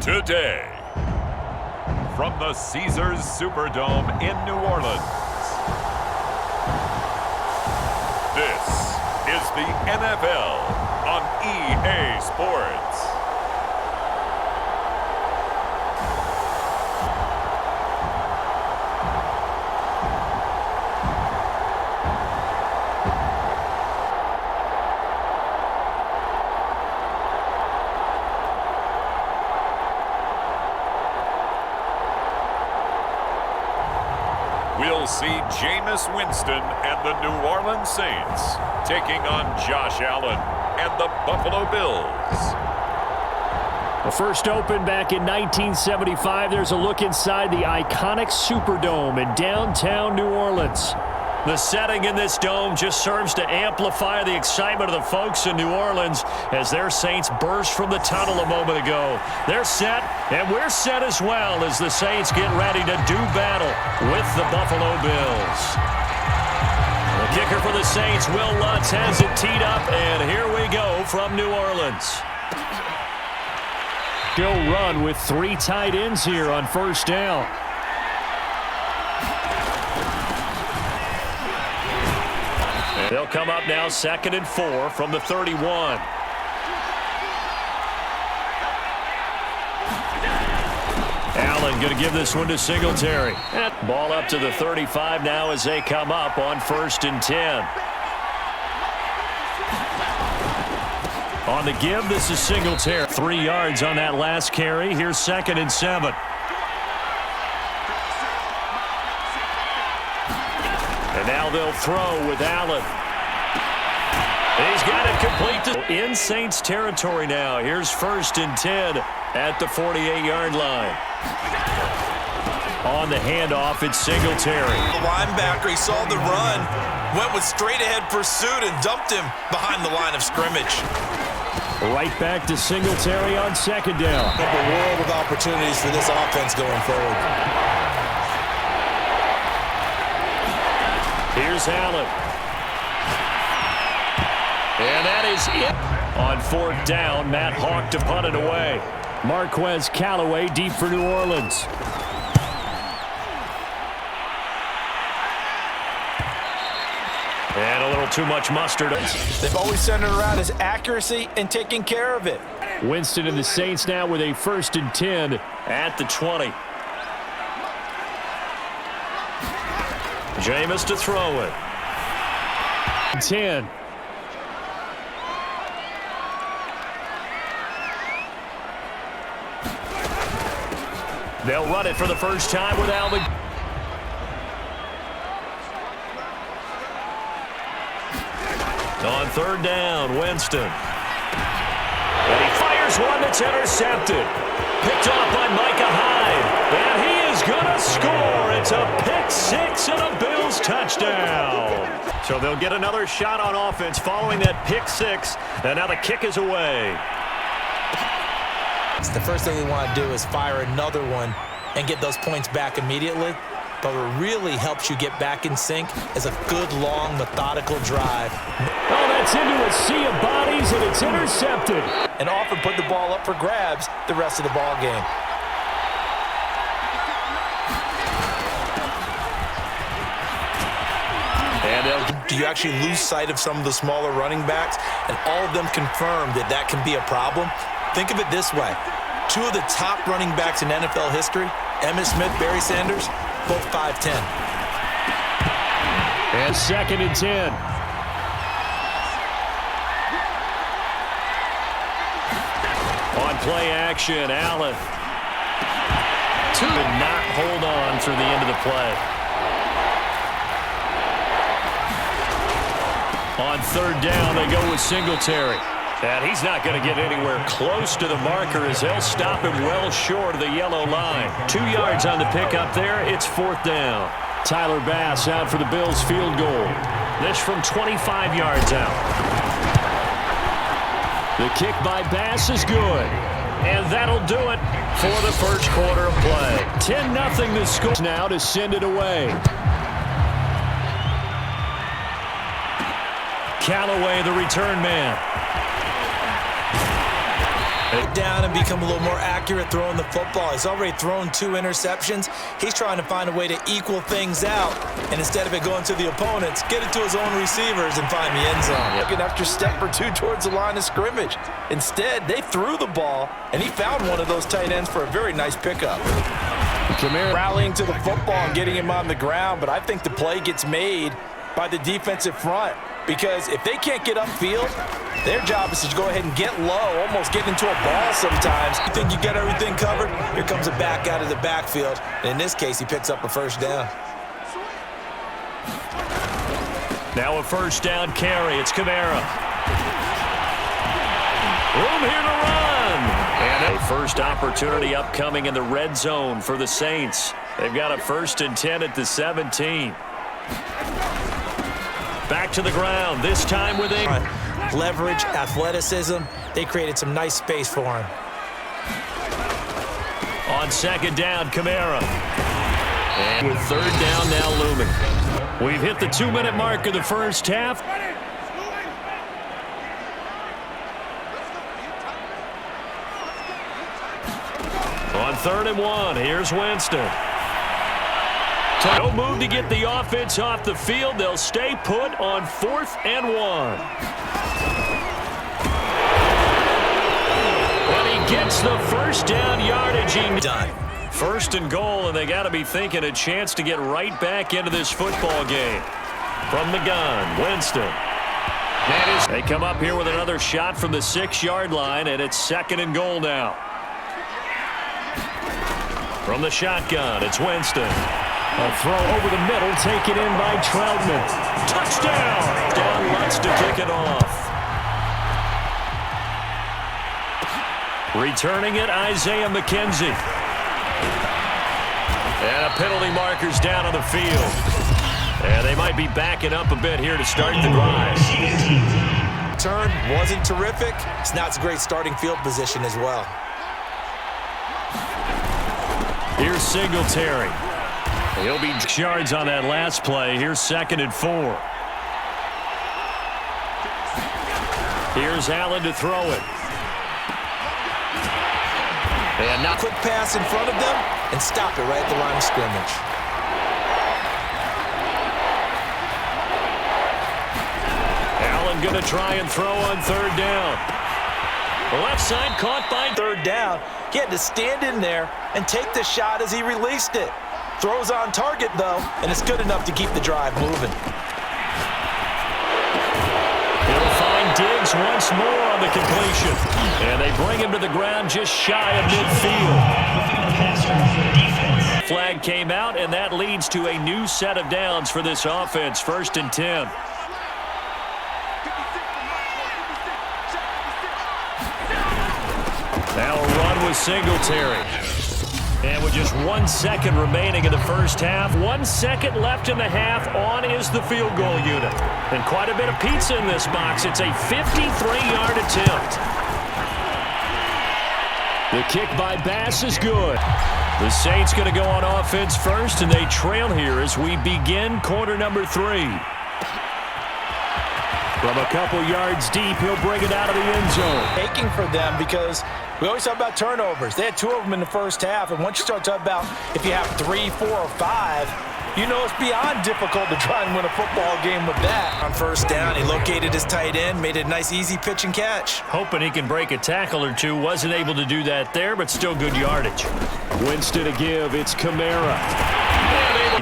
Today, from the Caesars Superdome in New Orleans, this is the NFL on EA Sports. We'll see Jameis Winston and the New Orleans Saints taking on Josh Allen and the Buffalo Bills. The first opened back in 1975. There's a look inside the iconic Superdome in downtown New Orleans. The setting in this dome just serves to amplify the excitement of the folks in New Orleans as their Saints burst from the tunnel a moment ago. They're set, and we're set as well as the Saints get ready to do battle with the Buffalo Bills. The kicker for the Saints, Will Lutz, has it teed up, and here we go from New Orleans. He'll run with three tight ends here on first down. They'll come up now 2nd and 4 from the 31. Allen going to give this one to Singletary. Ball up to the 35 now as they come up on 1st and 10. On the give, this is Singletary. 3 yards on that last carry. Here's 2nd and 7. And now they'll throw with Allen. He's got it complete in Saints territory now. Here's 1st and 10 at the 48-yard line. On the handoff, it's Singletary. The linebacker, he saw the run, went with straight-ahead pursuit and dumped him behind the line of scrimmage. Right back to Singletary on 2nd down. A world of opportunities for this offense going forward. Here's Allen. And that is it. On 4th down, Matt Hawk to punt it away. Marquez Callaway deep for New Orleans. And a little too much mustard. They've always centered around his accuracy and taking care of it. Winston and the Saints now with a 1st and 10 at the 20. Jameis to throw it. 10. They'll run it for the first time with Alvin. On 3rd down, Winston. And he fires one that's intercepted. Picked off by Micah Hyde. And he is going to score. It's a pick 6 and a Bills touchdown. So they'll get another shot on offense following that pick 6. And now the kick is away. The first thing we want to do is fire another one and get those points back immediately. But what really helps you get back in sync is a good, long, methodical drive. Oh, that's into a sea of bodies, and it's intercepted. And often put the ball up for grabs the rest of the ball game. And do you actually lose sight of some of the smaller running backs? And all of them confirm that that can be a problem. Think of it this way. 2 of the top running backs in NFL history, Emmitt Smith, Barry Sanders, both 5'10". And 2nd and 10. On play action, Allen. 2 did not hold on through the end of the play. On 3rd down, they go with Singletary. And he's not going to get anywhere close to the marker as they'll stop him well short of the yellow line. 2 yards on the pickup there. It's 4th down. Tyler Bass out for the Bills field goal. This from 25 yards out. The kick by Bass is good. And that'll do it for the first quarter of play. 10-0 the score now to send it away. Callaway, the return man. Down and become a little more accurate throwing the football. He's already thrown 2 interceptions. He's trying to find a way to equal things out, and instead of it going to the opponents, get it to his own receivers and find the end zone. Looking after step or 2 towards the line of scrimmage. Instead, they threw the ball, and he found one of those tight ends for a very nice pickup. Rallying to the football and getting him on the ground, but I think the play gets made by the defensive front, because if they can't get upfield, their job is to go ahead and get low, almost get into a ball sometimes. You think you got everything covered? Here comes a back out of the backfield. And in this case, he picks up a first down. Now a first down carry. It's Kamara. Room here to run. And a first opportunity upcoming in the red zone for the Saints. They've got a 1st and 10 at the 17. Back to the ground, this time with leverage, athleticism. They created some nice space for him. On 2nd down, Kamara. And with 3rd down now looming. We've hit the 2-minute mark of the first half. On 3rd and 1, here's Winston. No move to get the offense off the field. They'll stay put on 4th and 1. And he gets the first down yardage. Done. 1st and goal, and they got to be thinking a chance to get right back into this football game. From the gun, Winston. They come up here with another shot from the 6-yard line, and it's 2nd and goal now. From the shotgun, it's Winston. A throw over the middle, taken in by Troutman. Touchdown! Down Lutz to kick it off. Returning it, Isaiah McKenzie. And a penalty marker's down on the field. And they might be backing up a bit here to start the drive. Turn wasn't terrific. It's not a great starting field position as well. Here's Singletary. He'll be yards on that last play. Here's 2nd and 4. Here's Allen to throw it. And now quick pass in front of them and stop it right at the line of scrimmage. Allen going to try and throw on 3rd down. The left side caught by 3rd down. He had to stand in there and take the shot as he released it. Throws on target, though, and it's good enough to keep the drive moving. He'll find Diggs once more on the completion. And they bring him to the ground just shy of midfield. Flag came out, and that leads to a new set of downs for this offense. 1st and 10. Now a run with Singletary. And with just 1 second remaining in the first half, 1 second left in the half, on is the field goal unit. And quite a bit of pizza in this box. It's a 53-yard attempt. The kick by Bass is good. The Saints going to go on offense first, and they trail here as we begin quarter number 3. From a couple yards deep, he'll bring it out of the end zone. Taking for them because we always talk about turnovers. They had 2 of them in the first half, and once you start talking about if you have 3, 4, or 5, you know it's beyond difficult to try and win a football game with that. On 1st down, he located his tight end, made a nice easy pitch and catch. Hoping he can break a tackle or 2. Wasn't able to do that there, but still good yardage. Winston to give. It's Kamara.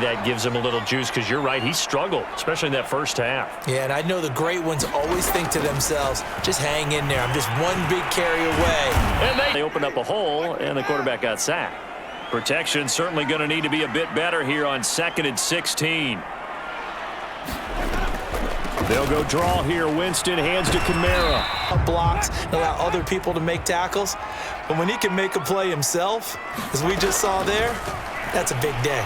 That gives him a little juice because you're right, he struggled, especially in that first half. Yeah, and I know the great ones always think to themselves, just hang in there. I'm just one big carry away. And they opened up a hole, and the quarterback got sacked. Protection certainly going to need to be a bit better here on 2nd and 16. They'll go draw here. Winston hands to Kamara. Blocks, allow other people to make tackles. But when he can make a play himself, as we just saw there, that's a big day.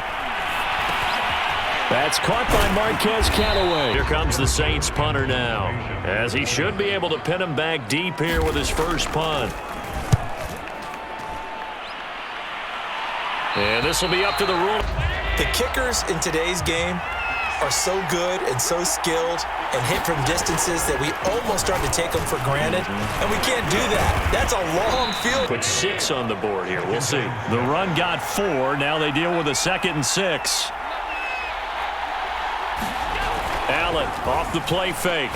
That's caught by Marquez Callaway. Here comes the Saints punter now, as he should be able to pin him back deep here with his first punt. And this will be up to the rule. The kickers in today's game, are so good and so skilled and hit from distances that we almost start to take them for granted, and we can't do that. That's a long field. Put 6 on the board here. We'll see. The run got 4. Now they deal with a 2nd and 6. Allen off the play fake.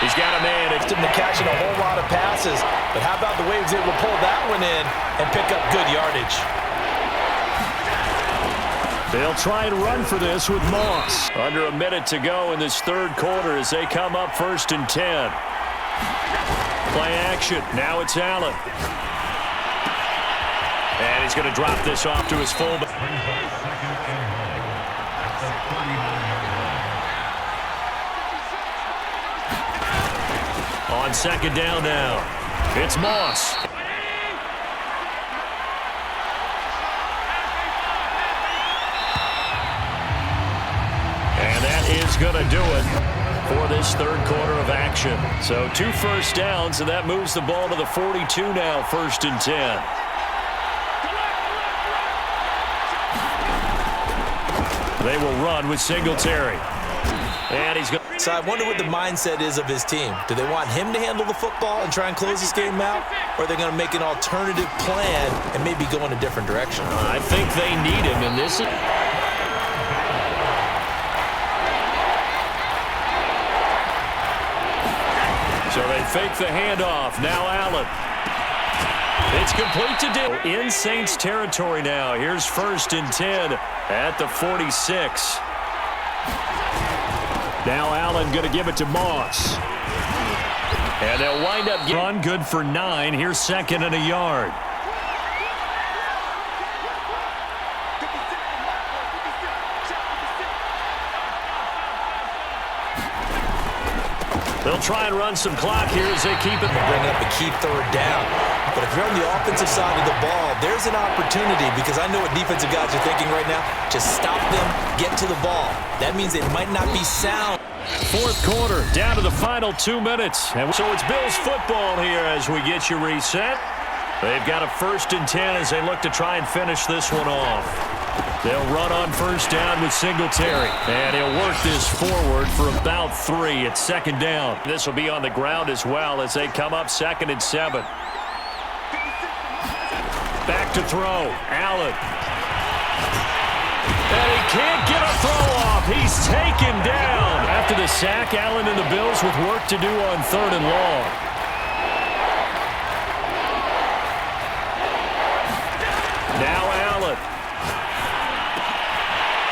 He's got a man. It's him to catching a whole lot of passes, but how about the way he was able to pull that one in and pick up good yardage? They'll try and run for this with Moss. Under a minute to go in this 3rd quarter as they come up 1st and 10. Play action. Now it's Allen. And he's going to drop this off to his fullback. On 2nd down now, it's Moss. And that is going to do it for this 3rd quarter of action. So 2 first downs, and that moves the ball to the 42 now, 1st and 10. They will run with Singletary. And he's going. So I wonder what the mindset is of his team. Do they want him to handle the football and try and close this game out? Or are they going to make an alternative plan and maybe go in a different direction? I think they need him in this. So they fake the handoff. Now Allen. It's complete to Dill. In Saints territory now. Here's 1st and 10 at the 46. Now Allen going to give it to Moss. And they'll wind up getting run good for 9. Here's 2nd and a yard. They'll try and run some clock here as they keep it. Bring up a key 3rd down. But if you're on the offensive side of the ball, there's an opportunity because I know what defensive guys are thinking right now. Just stop them, get to the ball. That means it might not be sound. 4th quarter, down to the final 2 minutes. And so it's Bills football here as we get you reset. They've got a 1st and 10 as they look to try and finish this one off. They'll run on 1st down with Singletary. And he'll work this forward for about 3 at 2nd down. This will be on the ground as well as they come up 2nd and 7. Back to throw. Allen. And he can't get a throw off. He's taken down. After the sack, Allen and the Bills with work to do on 3rd and long. Now Allen.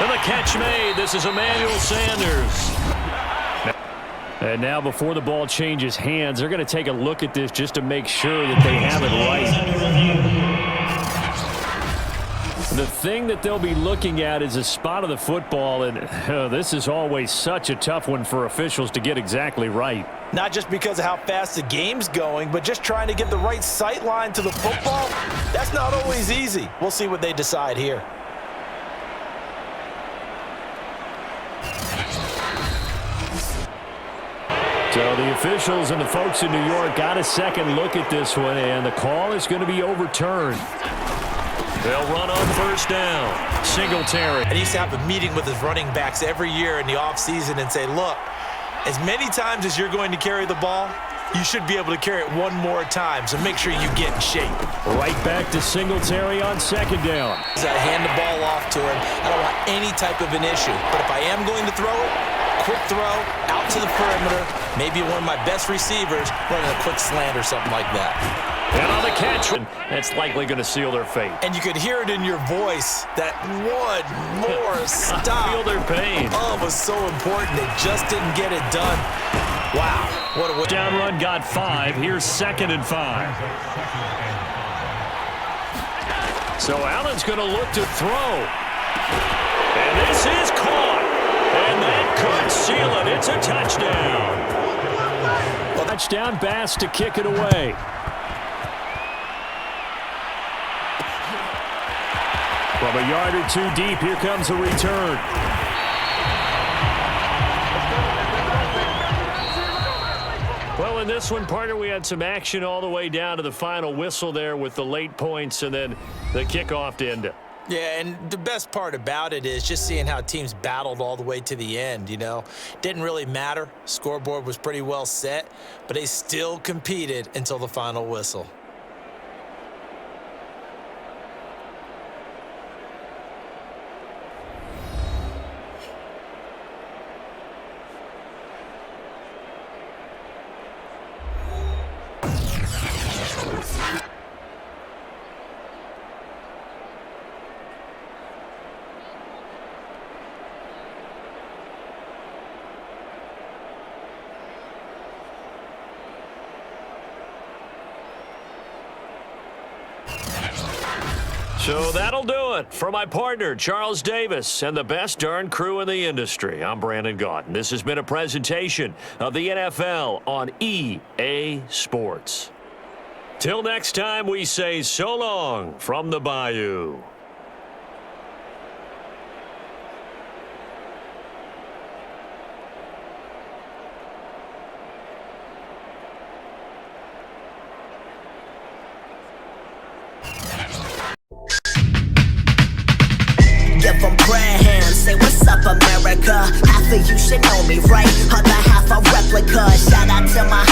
And the catch made. This is Emmanuel Sanders. And now before the ball changes hands, they're going to take a look at this just to make sure that they have it right. The thing that they'll be looking at is a spot of the football, and this is always such a tough one for officials to get exactly right. Not just because of how fast the game's going, but just trying to get the right sight line to the football. That's not always easy. We'll see what they decide here. So the officials and the folks in New York got a second look at this one, and the call is going to be overturned. They'll run on 1st down. Singletary. And he used to have a meeting with his running backs every year in the offseason and say, look, as many times as you're going to carry the ball, you should be able to carry it one more time, so make sure you get in shape. Right back to Singletary on 2nd down. As I hand the ball off to him, I don't want any type of an issue. But if I am going to throw it, quick throw, out to the perimeter, maybe one of my best receivers running a quick slant or something like that. And on the catch, that's likely going to seal their fate. And you could hear it in your voice, that one more stop. Feel their pain. Oh, it was so important. They just didn't get it done. Wow. What a down run got 5. Here's 2nd and 5. So Allen's going to look to throw. And this is caught. And that could seal it. It's a touchdown. Well, touchdown, Bass to kick it away. From a yard or 2 deep, here comes a return. Well, in this one, partner, we had some action all the way down to the final whistle there with the late points and then the kickoff to end it. Yeah, and the best part about it is just seeing how teams battled all the way to the end, Didn't really matter. Scoreboard was pretty well set, but they still competed until the final whistle. So that'll do it for my partner, Charles Davis, and the best darn crew in the industry. I'm Brandon Gaudin. This has been a presentation of the NFL on EA Sports. Till next time, we say so long from the Bayou. Give them prayer hands, say what's up America. Half of you should know me, right? Other half a replica. Shout out to my